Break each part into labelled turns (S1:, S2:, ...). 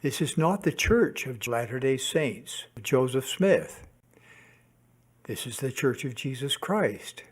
S1: This is not the Church of Latter-day Saints of Joseph Smith. This is the Church of Jesus Christ.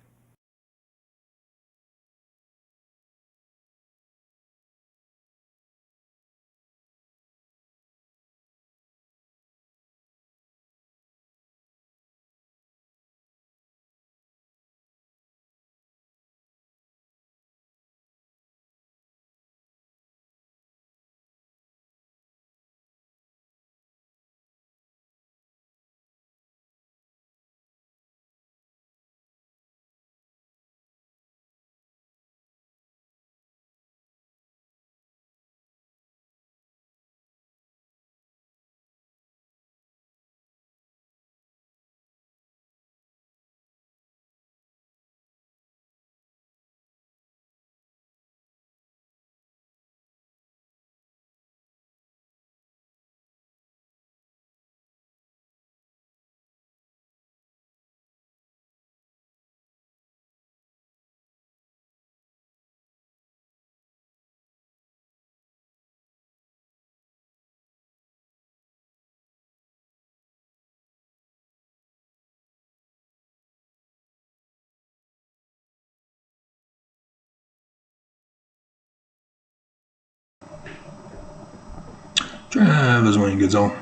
S2: Travis Wayne Goodsell.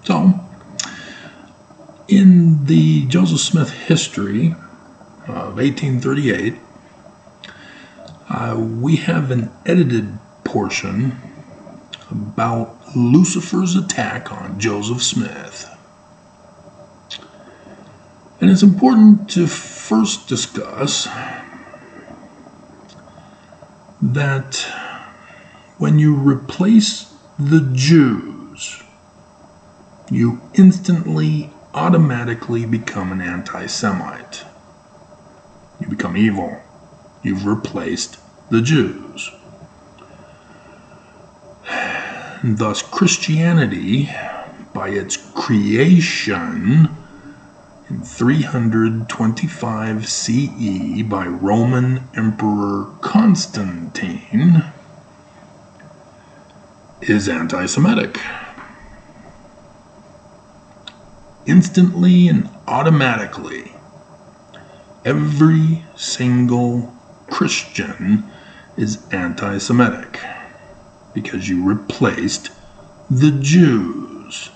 S2: So, in the Joseph Smith history of 1838, we have an edited portion about Lucifer's attack on Joseph Smith. And it's important to first discuss that when you replace the Jews, you instantly, automatically become an anti-Semite. You become evil. You've replaced the Jews. And thus, Christianity, by its creation in 325 CE by Roman Emperor Constantine, is anti-Semitic. Instantly and automatically, every single Christian is anti-Semitic because you replaced the Jews,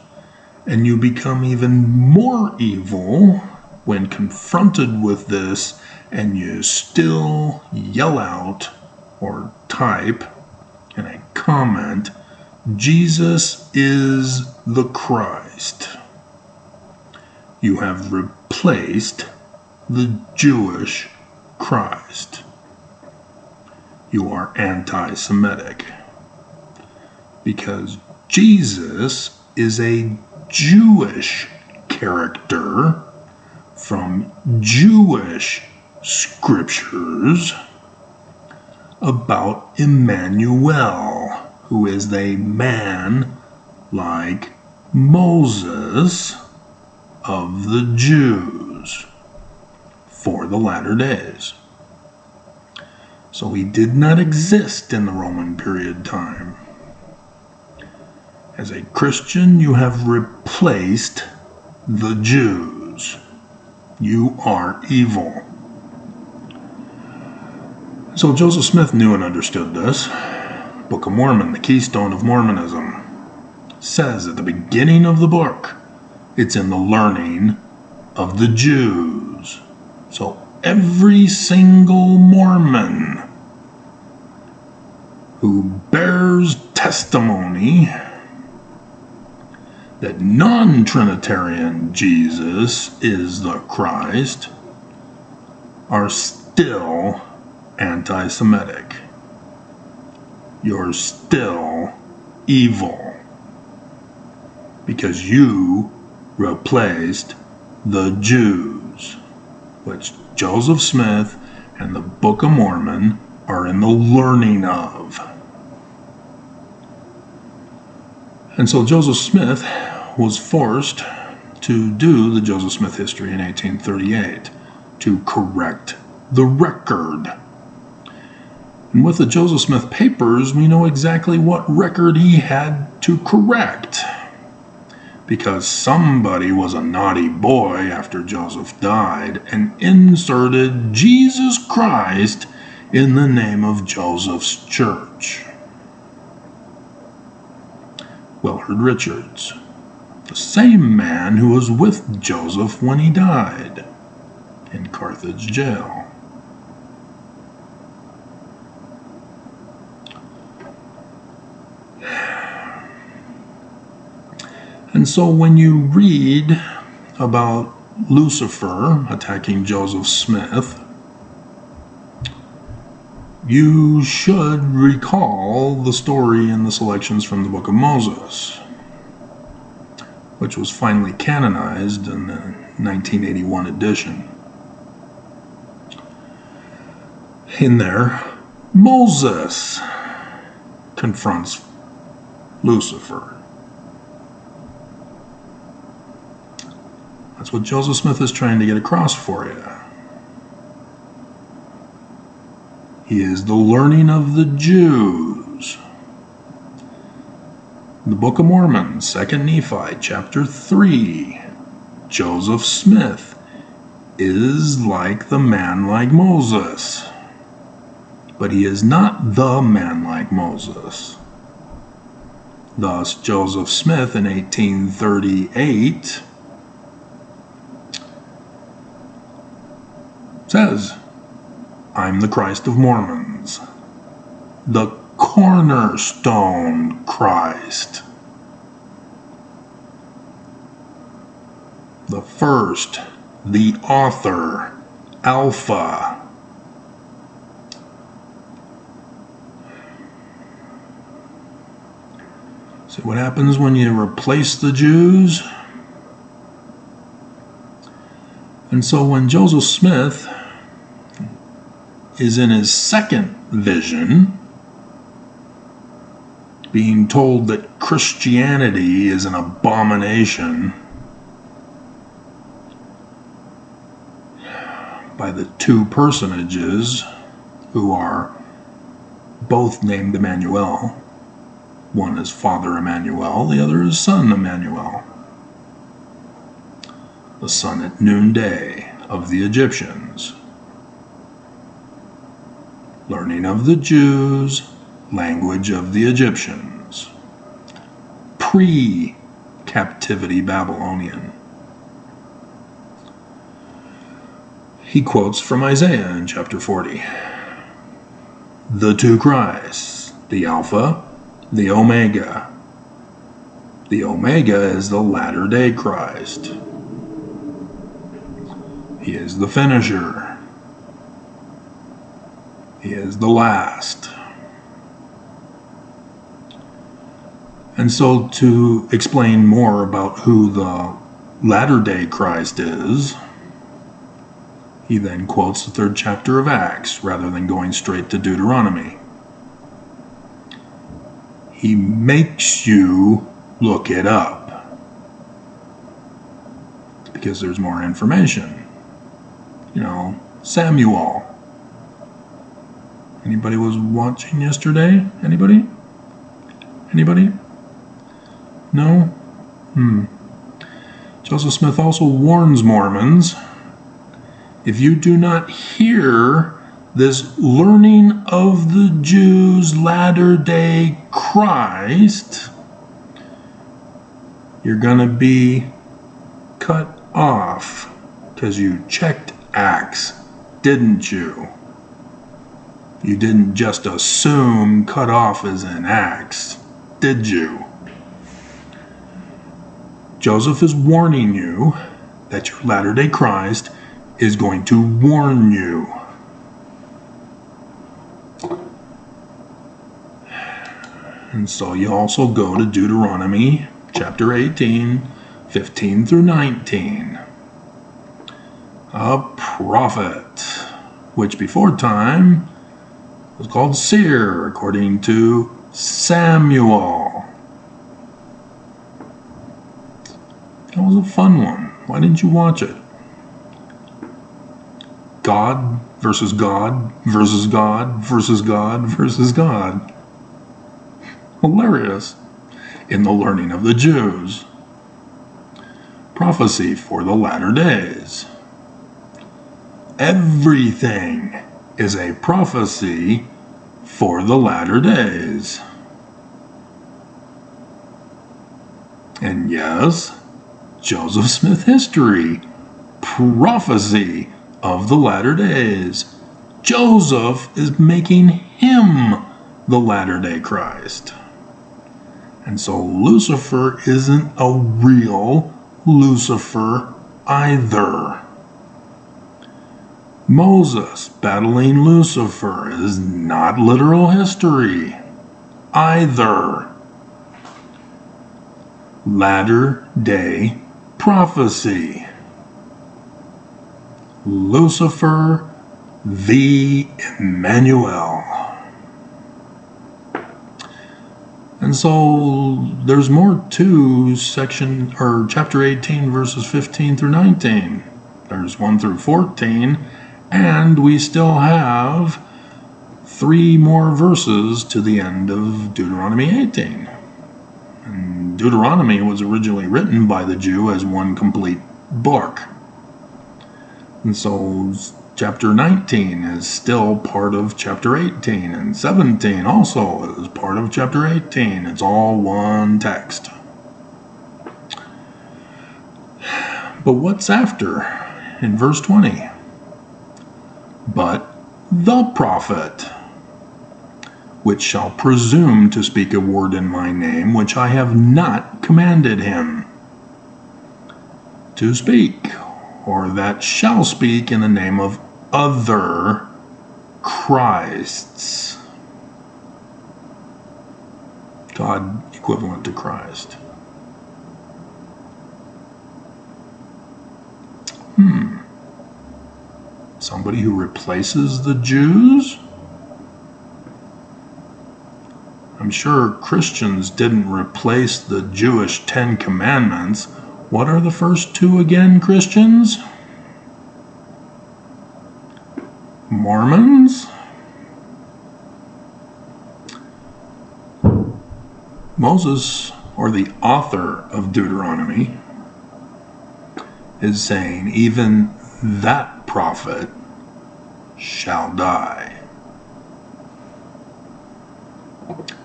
S2: and you become even more evil when confronted with this, and you still yell out or type in a comment, "Jesus is the Christ." You have replaced the Jewish Christ. You are anti-Semitic because Jesus is a Jewish character from Jewish scriptures about Emmanuel, who is a man like Moses of the Jews for the latter days. So he did not exist in the Roman period time. As a Christian, you have replaced the Jews. You are evil. So Joseph Smith knew and understood this. Book of Mormon, the keystone of Mormonism, says at the beginning of the book, it's in the learning of the Jews. So every single Mormon who bears testimony that non-Trinitarian Jesus is the Christ are still anti-Semitic. You're still evil because you replaced the Jews, which Joseph Smith and the Book of Mormon are in the learning of. And so Joseph Smith was forced to do the Joseph Smith history in 1838 to correct the record. And with the Joseph Smith papers, we know exactly what record he had to correct. Because somebody was a naughty boy after Joseph died and inserted Jesus Christ in the name of Joseph's church. Willard Richards, the same man who was with Joseph when he died in Carthage jail. And so when you read about Lucifer attacking Joseph Smith, you should recall the story in the selections from the Book of Moses, which was finally canonized in the 1981 edition. In there, Moses confronts Lucifer. That's what Joseph Smith is trying to get across for you. He is the learning of the Jews. The Book of Mormon, 2 Nephi, chapter 3. Joseph Smith is like the man like Moses. But he is not the man like Moses. Thus, Joseph Smith in 1838 says, I'm the Christ of Mormons, the cornerstone Christ, the first, the author, Alpha. See what happens when you replace the Jews? And so when Joseph Smith is in his second vision, being told that Christianity is an abomination by the two personages who are both named Emmanuel. One is Father Emmanuel, the other is Son Emmanuel. The sun at noonday of the Egyptians. Learning of the Jews, language of the Egyptians. Pre-captivity Babylonian. He quotes from Isaiah in chapter 40. The two Christs, the Alpha, the Omega. The Omega is the latter-day Christ. He is the finisher. He is the last. And so to explain more about who the latter-day Christ is, he then quotes the 3rd chapter of Acts rather than going straight to Deuteronomy. He makes you look it up because there's more information. You know, Samuel. Anybody was watching yesterday? Anybody? Anybody? No? Joseph Smith also warns Mormons, if you do not hear this learning of the Jews latter-day Christ, you're going to be cut off because you checked Acts, didn't you? You didn't just assume cut off as in Acts, did you? Joseph is warning you that your latter-day Christ is going to warn you. And so you also go to Deuteronomy chapter 18, 15 through 19. A prophet, which before time was called seer, according to Samuel. That was a fun one. Why didn't you watch it? God versus God versus God versus God versus God. Hilarious. In the learning of the Jews. Prophecy for the latter days. Everything is a prophecy for the latter days. And yes, Joseph Smith history, prophecy of the latter days. Joseph is making him the latter-day Christ. And so Lucifer isn't a real Lucifer either. Moses battling Lucifer is not literal history either. Latter-day prophecy. Lucifer the Emmanuel. And so there's more to chapter 18 verses 15 through 19. There's 1 through 14, and we still have 3 more verses to the end of Deuteronomy 18. And Deuteronomy was originally written by the Jew as one complete book. And so chapter 19 is still part of chapter 18, and 17 also is part of chapter 18. It's all one text. But what's after? In verse 20. But the prophet, which shall presume to speak a word in my name, which I have not commanded him to speak, or that shall speak in the name of other Christs. God equivalent to Christ. Somebody who replaces the Jews? I'm sure Christians didn't replace the Jewish 10 Commandments. What are the first 2 again, Christians? Mormons? Moses, or the author of Deuteronomy, is saying even that prophet shall die.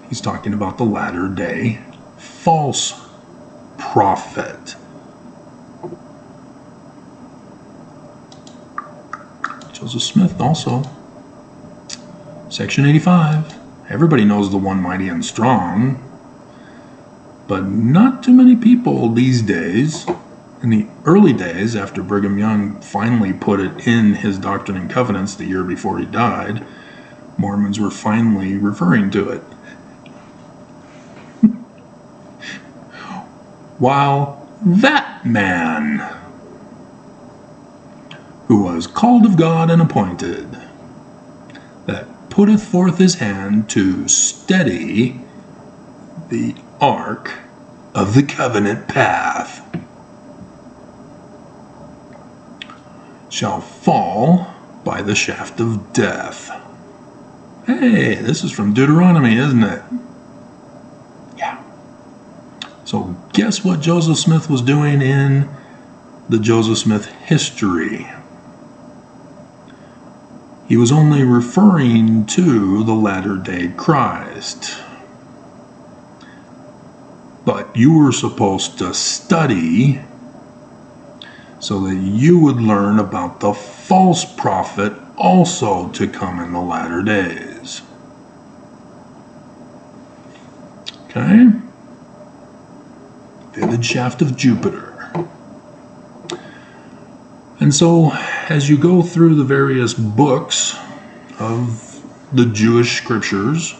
S2: He's talking about the latter day false prophet. Joseph Smith also. Section 85. Everybody knows the one mighty and strong, but not too many people these days. In the early days, after Brigham Young finally put it in his Doctrine and Covenants the year before he died, Mormons were finally referring to it. While that man, who was called of God and appointed, that putteth forth his hand to steady the ark of the covenant path, shall fall by the shaft of death. Hey, this is from Deuteronomy, isn't it? Yeah. So guess what Joseph Smith was doing in the Joseph Smith history? He was only referring to the latter-day Christ. But you were supposed to study so that you would learn about the false prophet also to come in the latter days. Okay? Vivid shaft of Jupiter. And so, as you go through the various books of the Jewish scriptures,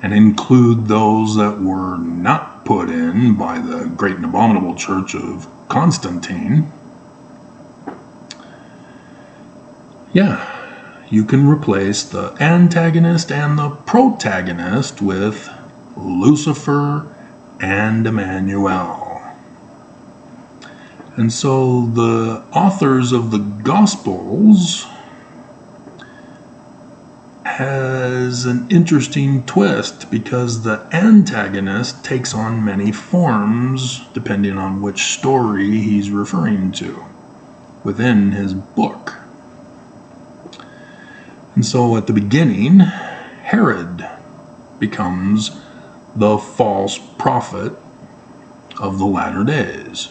S2: and include those that were not put in by the great and abominable church of Constantine, you can replace the antagonist and the protagonist with Lucifer and Emmanuel. And so the authors of the Gospels has an interesting twist because the antagonist takes on many forms depending on which story he's referring to within his book. And so at the beginning, Herod becomes the false prophet of the latter days,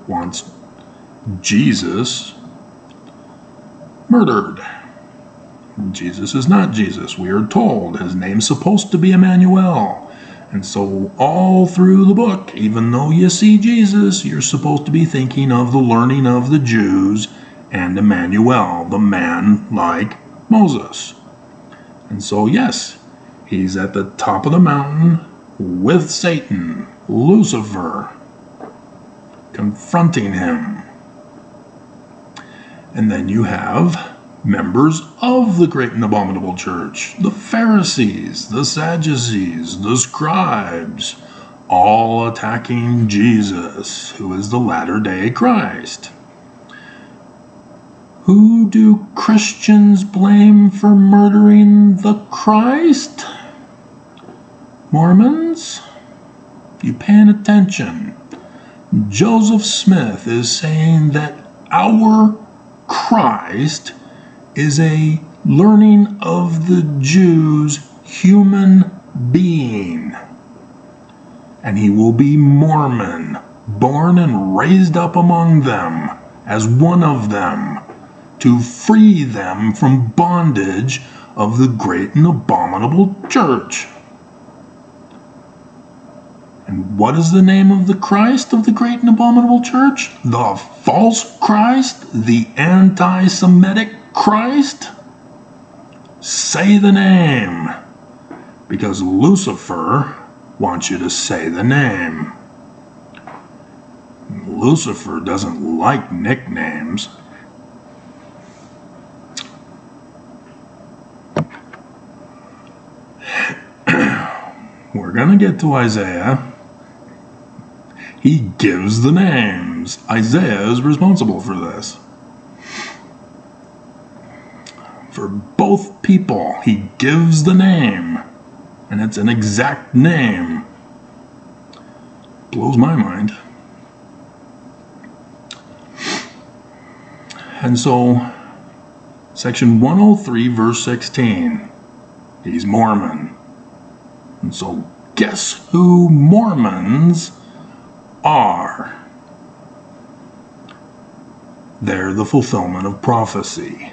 S2: wants Jesus murdered. Jesus is not Jesus. We are told his name's supposed to be Emmanuel. And so all through the book, even though you see Jesus, you're supposed to be thinking of the learning of the Jews and Emmanuel, the man like Moses. And so yes, he's at the top of the mountain with Satan, Lucifer, confronting him. And then you have members of the great and abominable church, the Pharisees, the Sadducees, the scribes, all attacking Jesus, who is the latter-day Christ. Who do Christians blame for murdering the Christ? Mormons? You paying attention? Joseph Smith is saying that our Christ is a learning of the Jews human being. And he will be Mormon, born and raised up among them as one of them, to free them from bondage of the great and abominable church. And what is the name of the Christ of the great and abominable church? The false Christ? The anti-Semitic Christ? Say the name, because Lucifer wants you to say the name. Lucifer doesn't like nicknames. We're going to get to Isaiah. He gives the names. Isaiah is responsible for this. For both people, he gives the name. And it's an exact name. Blows my mind. And so, section 103, verse 16. He's Mormon. And so, guess who Mormons are? They're the fulfillment of prophecy.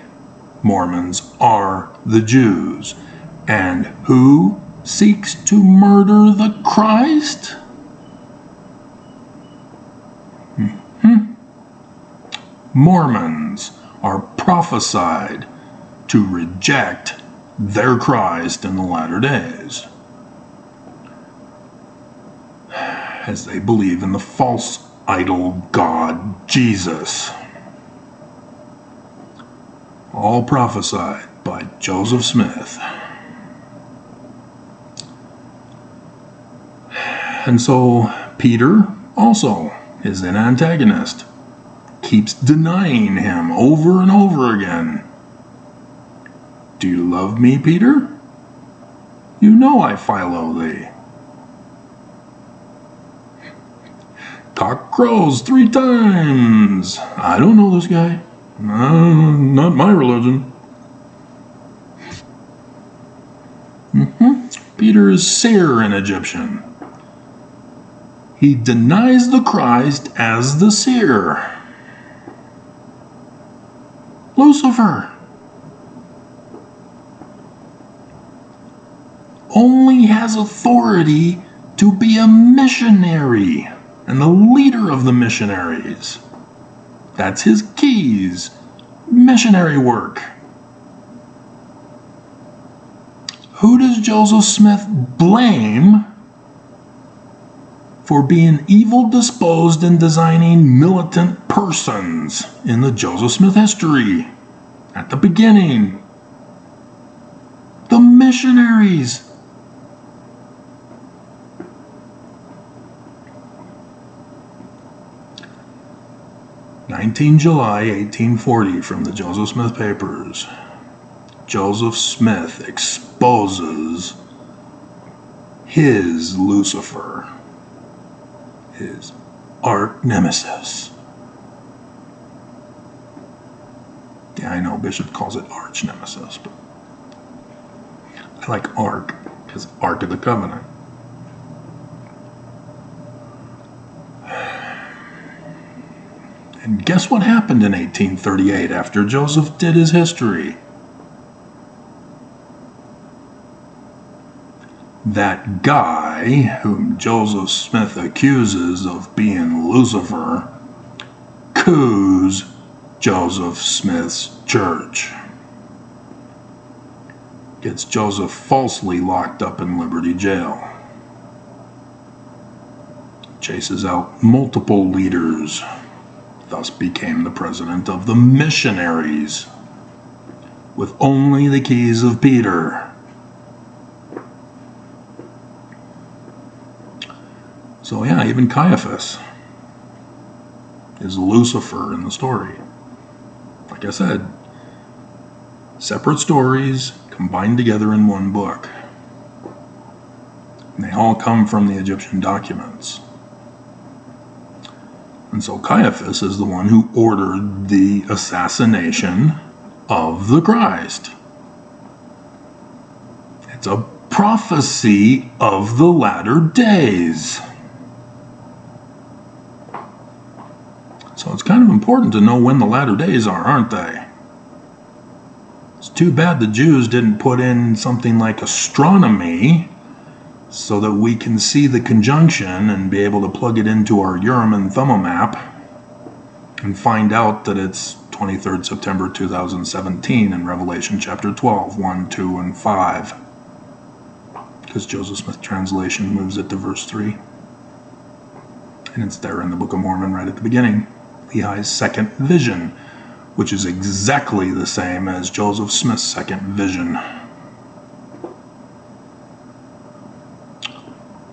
S2: Mormons are the Jews. And who seeks to murder the Christ? Mormons are prophesied to reject their Christ in the latter days, as they believe in the false idol god Jesus. All prophesied by Joseph Smith. And so Peter also is an antagonist. Keeps denying him over and over again. Do you love me, Peter? You know I follow thee. Cock crows 3 times. I don't know this guy. Not my religion. Peter is seer in Egyptian. He denies the Christ as the seer. Lucifer only has authority to be a missionary and the leader of the missionaries. That's his keys. Missionary work. Who does Joseph Smith blame for being evil disposed and designing militant persons in the Joseph Smith history? At the beginning, the missionaries. 19 July 1840 from the Joseph Smith Papers. Joseph Smith exposes his Lucifer, his arch nemesis. Yeah, I know Bishop calls it arch nemesis, but I like ark because Ark of the Covenant. And guess what happened in 1838 after Joseph did his history? That guy whom Joseph Smith accuses of being Lucifer coups Joseph Smith's church. Gets Joseph falsely locked up in Liberty Jail. Chases out multiple leaders. Thus became the president of the missionaries, with only the keys of Peter. So yeah, even Caiaphas is Lucifer in the story. Like I said, separate stories combined together in one book. And they all come from the Egyptian documents. And so Caiaphas is the one who ordered the assassination of the Christ. It's a prophecy of the latter days. So it's kind of important to know when the latter days are, aren't they? It's too bad the Jews didn't put in something like astronomy so that we can see the conjunction and be able to plug it into our Urim and Thummim map and find out that it's 23rd September 2017 in Revelation chapter 12, 1, 2, and 5. Because Joseph Smith translation moves it to verse 3. And it's there in the Book of Mormon right at the beginning. Lehi's second vision, which is exactly the same as Joseph Smith's second vision.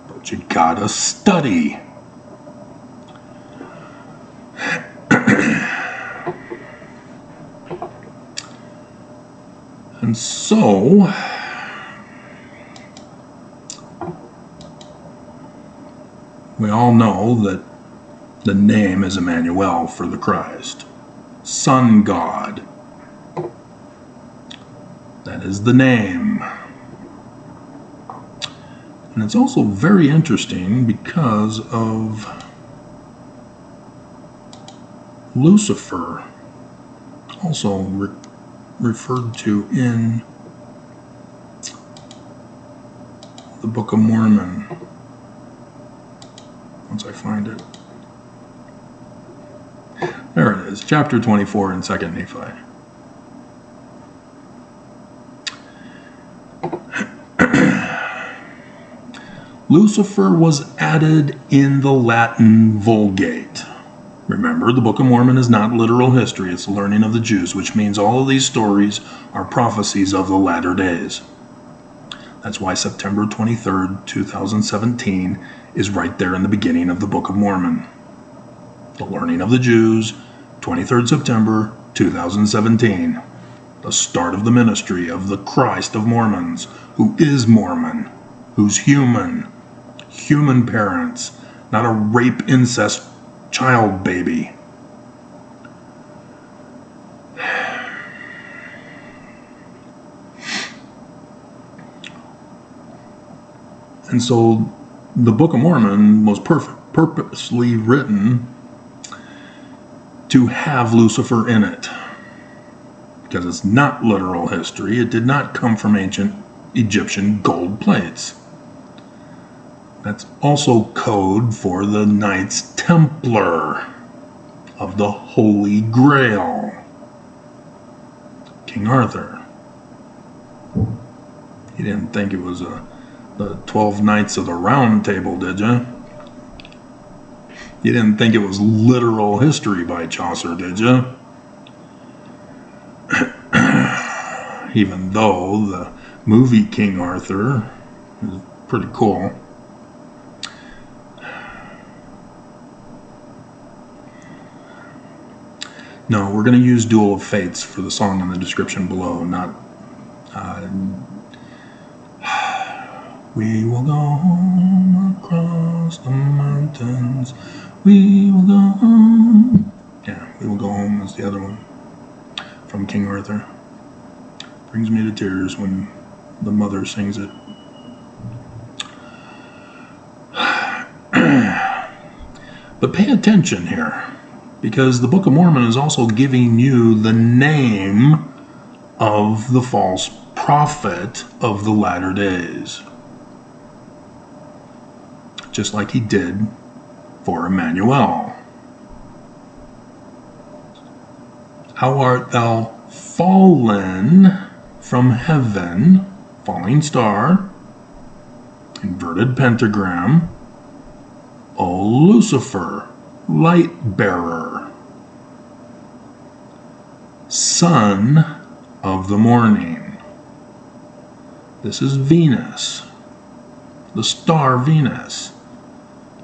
S2: But you gotta study. And so, we all know that the name is Emmanuel for the Christ, Sun God. That is the name. And it's also very interesting because of Lucifer, also referred to in the Book of Mormon. Once I find it. There it is, chapter 24 in 2nd Nephi. Lucifer was added in the Latin Vulgate. Remember, the Book of Mormon is not literal history, it's the learning of the Jews, which means all of these stories are prophecies of the latter days. That's why September 23rd, 2017 is right there in the beginning of the Book of Mormon. The learning of the Jews, 23rd September 2017. The start of the ministry of the Christ of Mormons, who is Mormon, who's human parents, not a rape, incest, child baby. And so the Book of Mormon was purposely written to have Lucifer in it. Because it's not literal history. It did not come from ancient Egyptian gold plates. That's also code for the Knights Templar of the Holy Grail. King Arthur. He didn't think it was the 12 Knights of the Round Table, did you? You didn't think it was literal history by Chaucer, did you? Even though the movie King Arthur is pretty cool. No, we're going to use Duel of Fates for the song in the description below, not... We will go home across the mountains. We will go home. Yeah, We Will Go Home is the other one from King Arthur. Brings me to tears when the mother sings it. But pay attention here, because the Book of Mormon is also giving you the name of the false prophet of the latter days, just like he did for Emmanuel. How art thou fallen from heaven, falling star, inverted pentagram, O Lucifer, light bearer, son of the morning. This is Venus, the star Venus.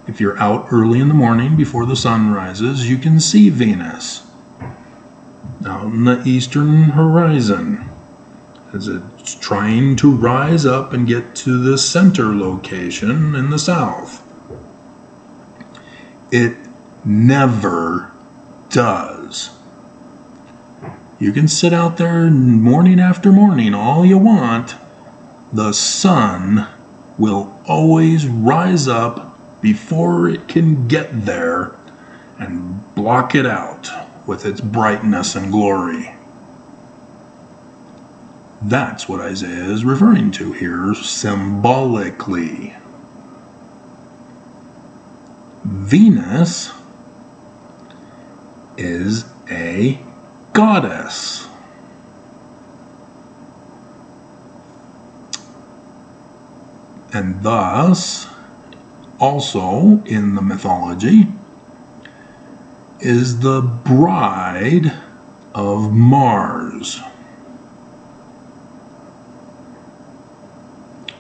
S2: If you're out early in the morning before the sun rises, you can see Venus out in the eastern horizon as it's trying to rise up and get to the center location in the south. It never does. You can sit out there morning after morning all you want. The sun will always rise up before it can get there and block it out with its brightness and glory. That's what Isaiah is referring to here symbolically. Venus is a goddess. And thus, also in the mythology, is the bride of Mars.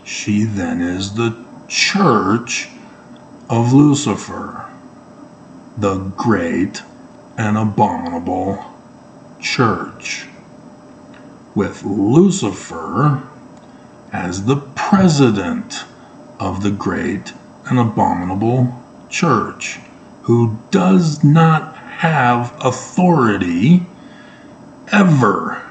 S2: She then is the church of Lucifer, the great and abominable church, with Lucifer as the president of the great and abominable church, who does not have authority ever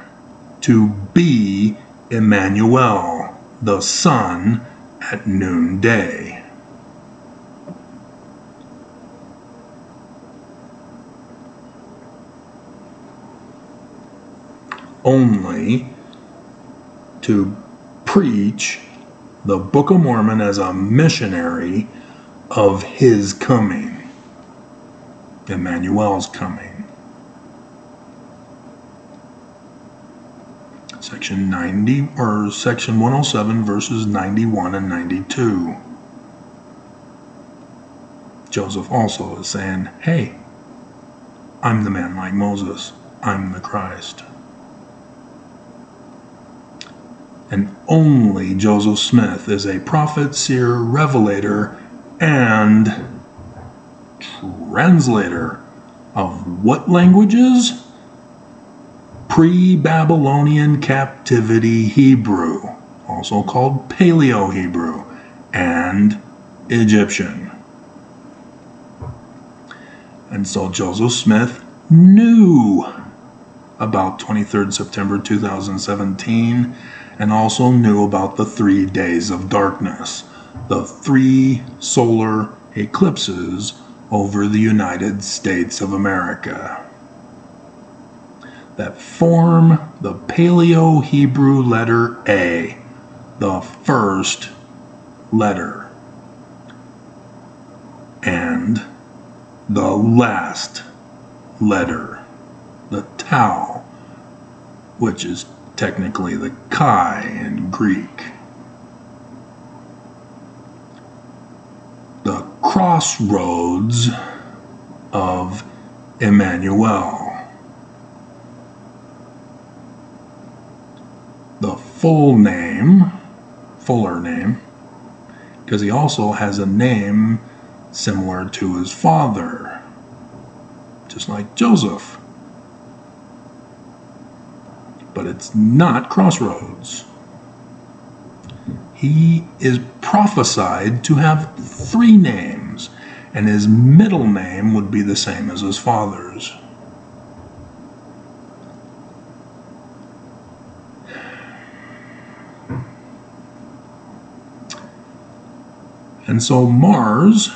S2: to be Emmanuel, the sun at noonday. Only to preach the Book of Mormon as a missionary of his coming, Emmanuel's coming. Section 90 or section 107 verses 91 and 92. Joseph also is saying, hey, I'm the man like Moses. I'm the Christ. And only Joseph Smith is a prophet, seer, revelator, and translator of what languages? Pre-Babylonian captivity Hebrew, also called Paleo-Hebrew, and Egyptian. And so Joseph Smith knew about 23rd September 2017, and also knew about the 3 days of darkness, the 3 solar eclipses over the United States of America that form the Paleo-Hebrew letter A, the first letter, and the last letter, the Tau, which is technically the Chi in Greek. The crossroads of Emmanuel. The fuller name, because he also has a name similar to his father, just like Joseph. but it's not Crossroads. He is prophesied to have 3 names, and his middle name would be the same as his father's. And so Mars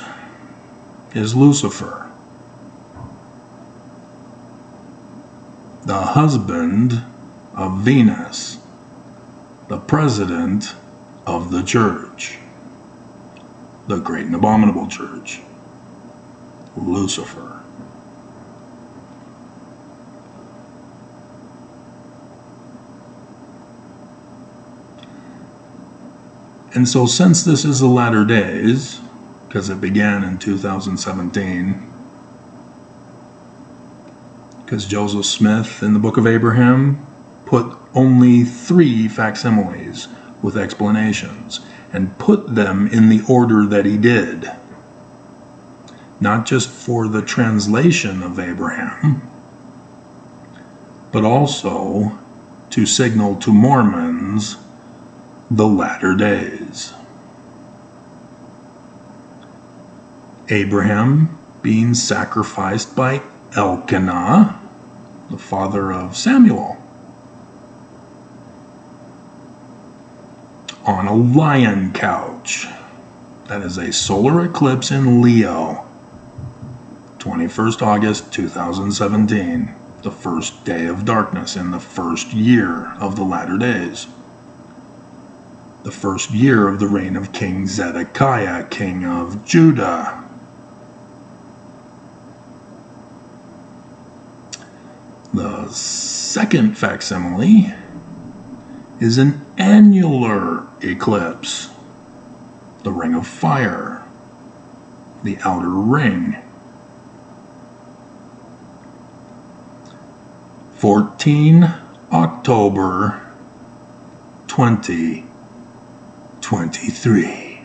S2: is Lucifer, the husband of Venus, the president of the church, the great and abominable church, Lucifer. And so since this is the latter days, because it began in 2017, because Joseph Smith in the Book of Abraham put only 3 facsimiles with explanations, and put them in the order that he did. Not just for the translation of Abraham, but also to signal to Mormons the latter days. Abraham being sacrificed by Elkanah, the father of Samuel, on a lion couch. That is a solar eclipse in Leo, 21st August 2017, the first day of darkness in the first year of the latter days. The first year of the reign of King Zedekiah, king of Judah. The second facsimile is an annular eclipse, the ring of fire, the outer ring. 14 October 2023,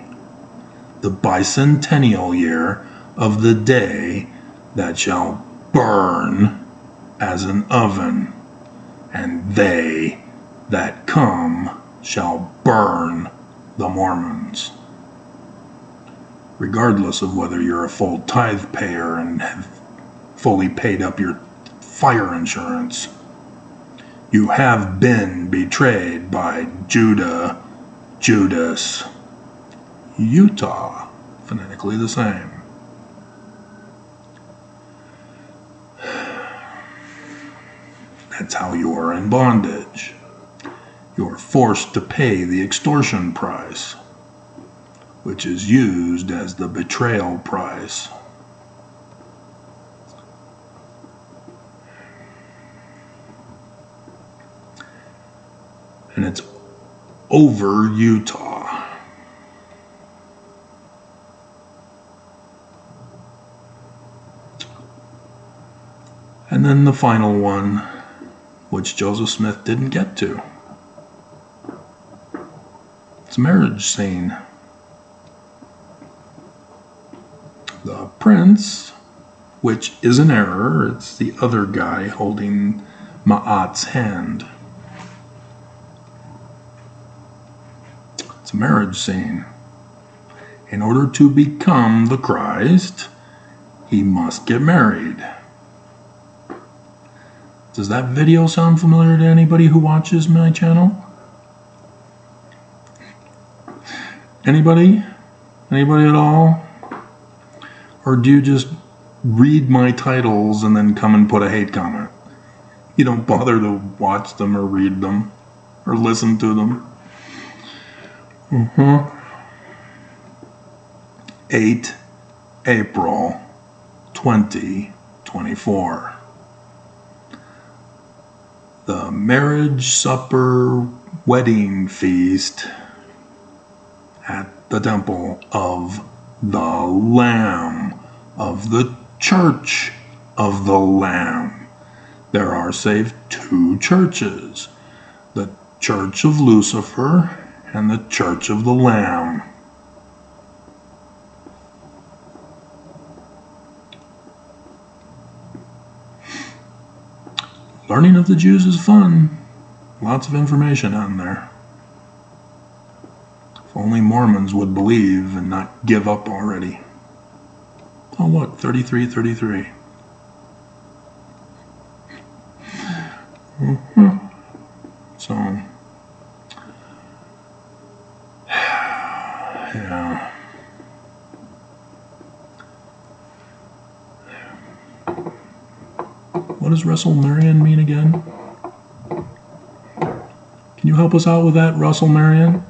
S2: the bicentennial year of the day that shall burn as an oven, and they that come shall burn the Mormons. Regardless of whether you're a full tithe payer and have fully paid up your fire insurance, you have been betrayed by Judah, Judas, Utah, phonetically the same. That's how you are in bondage. You are forced to pay the extortion price, which is used as the betrayal price. And it's over Utah. And then the final one, which Joseph Smith didn't get to. It's a marriage scene. The prince, which is an error, it's the other guy holding Ma'at's hand. It's a marriage scene. In order to become the Christ, he must get married. Does that video sound familiar to anybody who watches my channel? Anybody? Anybody at all? Or do you just read my titles and then come and put a hate comment? You don't bother to watch them or read them or listen to them? 8 April 2024. The marriage supper wedding feast at the temple of the Lamb, of the Church of the Lamb. There are save 2 churches, the Church of Lucifer and the Church of the Lamb. Learning of the Jews is fun. Lots of information on there. If only Mormons would believe and not give up already. Oh look, 3333. So, yeah. What does Russell Marion mean again? Can you help us out with that, Russell Marion?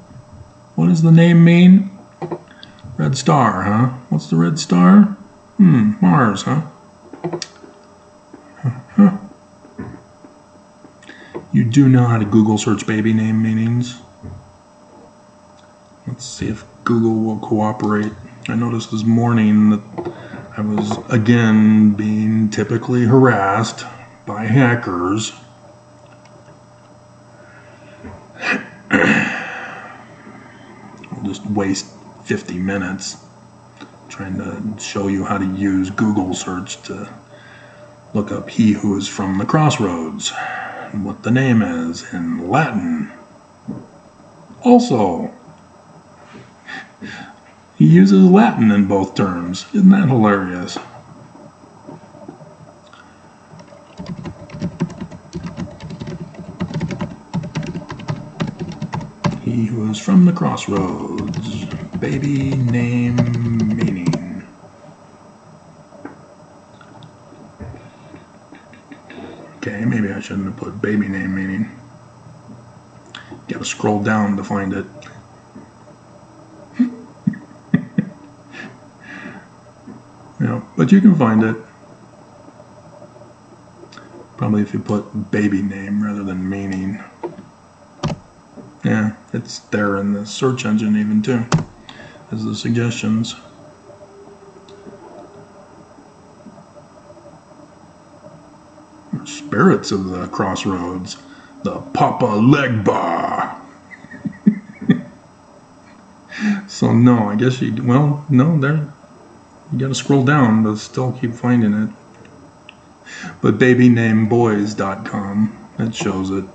S2: What does the name mean? Red star, huh? What's the red star? Mars, huh? You do know how to Google search baby name meanings? Let's see if Google will cooperate. I noticed this morning that I was again being typically harassed by hackers. I'll just waste 50 minutes trying to show you how to use Google search to look up he who is from the crossroads and what the name is in Latin. Also, he uses Latin in both terms. Isn't that hilarious? He who is from the crossroads. Baby name meaning. Okay, maybe I shouldn't have put baby name meaning. Gotta scroll down to find it. Yeah, but you can find it. Probably if you put baby name rather than meaning. Yeah, it's there in the search engine even too, as the suggestions. Spirits of the crossroads. The Papa Legba. So no, I guess you, well, no, there, you gotta scroll down, but still keep finding it. But babynameboys.com, it shows it.